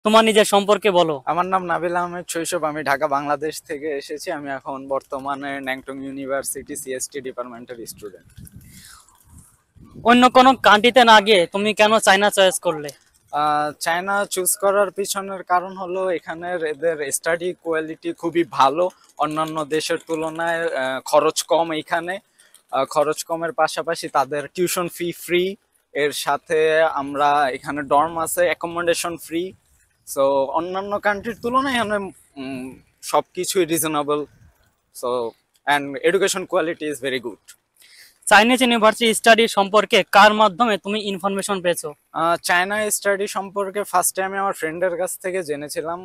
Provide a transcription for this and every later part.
তোমার নিজের সম্পর্কে বলো। আমার নাম নাবিল আহমেদ শৈশব। আমি ঢাকা বাংলাদেশ থেকে এসেছি। আমি এখন বর্তমানে ন্যাংটং ইউনিভার্সিটি সিএসটি ডিপার্টমেন্টের স্টুডেন্ট। অন্য কোনো কান্ট্রিতে না গিয়ে তুমি কেন চায়না চয়েস করলে? চায়না চুজ করার পিছনের কারণ হলো এখানের এদের স্টাডি কোয়ালিটি খুবই ভালো। অন্যান্য দেশের তুলনায় খরচ কম এইখানে। খরচ কমের পাশাপাশি তাদের টিউশন ফি ফ্রি। এর সাথে আমরা এখানে ডর্ম আছে, অ্যাকোমোডেশন ফ্রি। সো অন্যান্য কান্ট্রির তুলনায় এখানে সবকিছুই reasonable. So and education quality is very good. Chinese university study সম্পর্কে কার মাধ্যমে তুমি ইনফরমেশন পেয়েছো? চায়না স্টাডি সম্পর্কে ফার্স্টে আমি আমার ফ্রেন্ডের কাছ থেকে জেনেছিলাম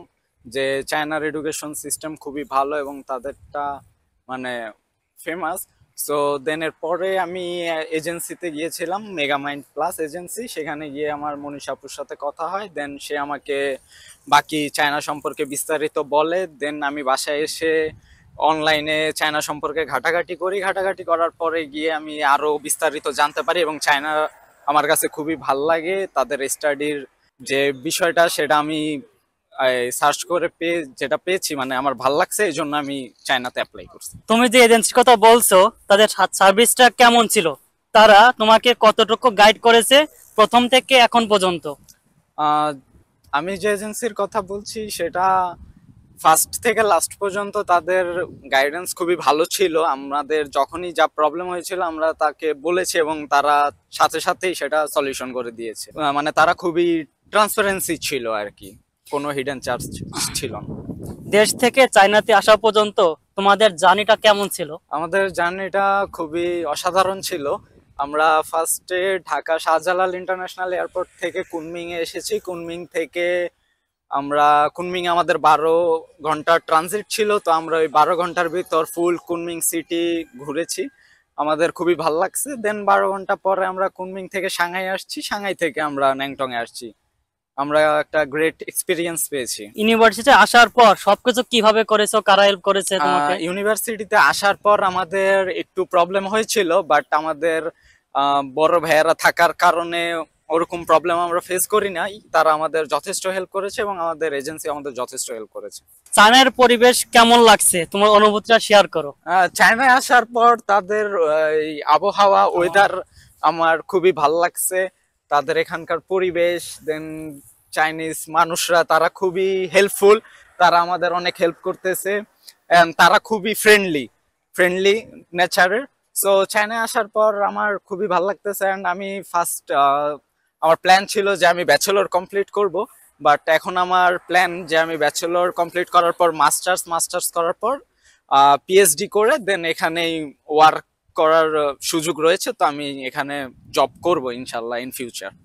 যে চায়নার এডুকেশন সিস্টেম খুবই ভালো এবং তাদেরটা মানে ফেমাস। সো দেন এর পরে আমি এজেন্সিতে গিয়েছিলাম, মেগা মাইন্ড প্লাস এজেন্সি। সেখানে গিয়ে আমার মনীষ আপুর সাথে কথা হয়। দেন সে আমাকে বাকি চায়না সম্পর্কে বিস্তারিত বলে। দেন আমি বাসায় এসে অনলাইনে চায়না সম্পর্কে ঘাটাঘাটি করি। ঘাটাঘাটি করার পরে গিয়ে আমি আরো বিস্তারিত জানতে পারি এবং চায়না আমার কাছে খুবই ভাল লাগে। তাদের স্টাডির যে বিষয়টা সেটা আমি সার্চ করে পেয়ে যেটা পেয়েছি, মানে আমার ভাল লাগছে, এই জন্য আমি চায়নাতে অ্যাপ্লাই করছি। তুমি যে এজেন্সির কথা বলছো তাদের সার্ভিসটা কেমন ছিল? তারা তোমাকে কতটুকু গাইড করেছে প্রথম থেকে এখন পর্যন্ত? আহ, আমি যে এজেন্সির কথা বলছি সেটা ফার্স্ট থেকে লাস্ট পর্যন্ত তাদের গাইডেন্স খুবই ভালো ছিল। আমাদের যখনই যা প্রবলেম হয়েছিল আমরা তাকে বলেছি এবং তারা সাথে সাথেই সেটা সলিউশন করে দিয়েছে। মানে তারা খুবই ট্রান্সপারেন্সি ছিল আর কি, কোনো হিডেন চার্জ ছিল না। দেশ থেকে চায়নাতে আসা পর্যন্ত তোমাদের জার্নিটা কেমন ছিল? আমাদের জার্নিটা খুবই অসাধারণ ছিল। আমরা ফার্স্টে ঢাকা শাহজালাল ইন্টারন্যাশনাল এয়ারপোর্ট থেকে কুনমিং এ এসেছি। কুনমিং থেকে আমরা আমাদের 12 ঘন্টার ট্রানজিট ছিল। তো আমরা ওই 12 ঘন্টার ভিতর ফুল কুনমিং সিটি ঘুরেছি। আমাদের খুবই ভালো লাগছে। দেন 12 ঘন্টা পরে আমরা কুনমিং থেকে সাংহাই আসছি, সাংহাই থেকে আমরা ন্যাংটং এ আসছি। আমরা একটা গ্রেট এক্সপিরিয়েন্স পেয়েছি। ইউনিভার্সিটি আসার পর সবকিছু কিভাবে করেছো, কারা হেল্প করেছে তোমাকে? ইউনিভার্সিটিতে আসার পর আমাদের একটু প্রবলেম হয়েছিল, বাট আমাদের বড় ভাইয়েরা থাকার কারণে ওরকম প্রবলেম আমরা ফেস করি নাই। তারা আমাদের যথেষ্ট হেল্প করেছে এবং আমাদের এজেন্সি আমাদের যথেষ্ট হেল্প করেছে। চায়নার পরিবেশ কেমন লাগছে, তোমার অনুভূতিটা শেয়ার করো। চায়নায় আসার পর তাদের এই আবহাওয়া, ওয়েদার আমার খুবই ভাল লাগছে। তাদের এখানকার পরিবেশ, দেন চাইনিজ মানুষরা তারা খুবই হেল্পফুল। তারা আমাদের অনেক হেল্প করতেছে। তারা খুবই ফ্রেন্ডলি ফ্রেন্ডলি নেচারের। সো চায়নায় আসার পর আমার খুবই ভালো লাগতেছে। অ্যান্ড আমি ফার্স্ট আমার প্ল্যান ছিল যে আমি ব্যাচেলর কমপ্লিট করব, বাট এখন আমার প্ল্যান যে আমি ব্যাচেলর কমপ্লিট করার পর মাস্টার্স করার পর পিএইচডি করে দেন এখানেই ওয়ার্ক করার সুযোগ রয়েছে। তো আমি এখানে জব করব ইনশাল্লাহ ইন ফিউচার।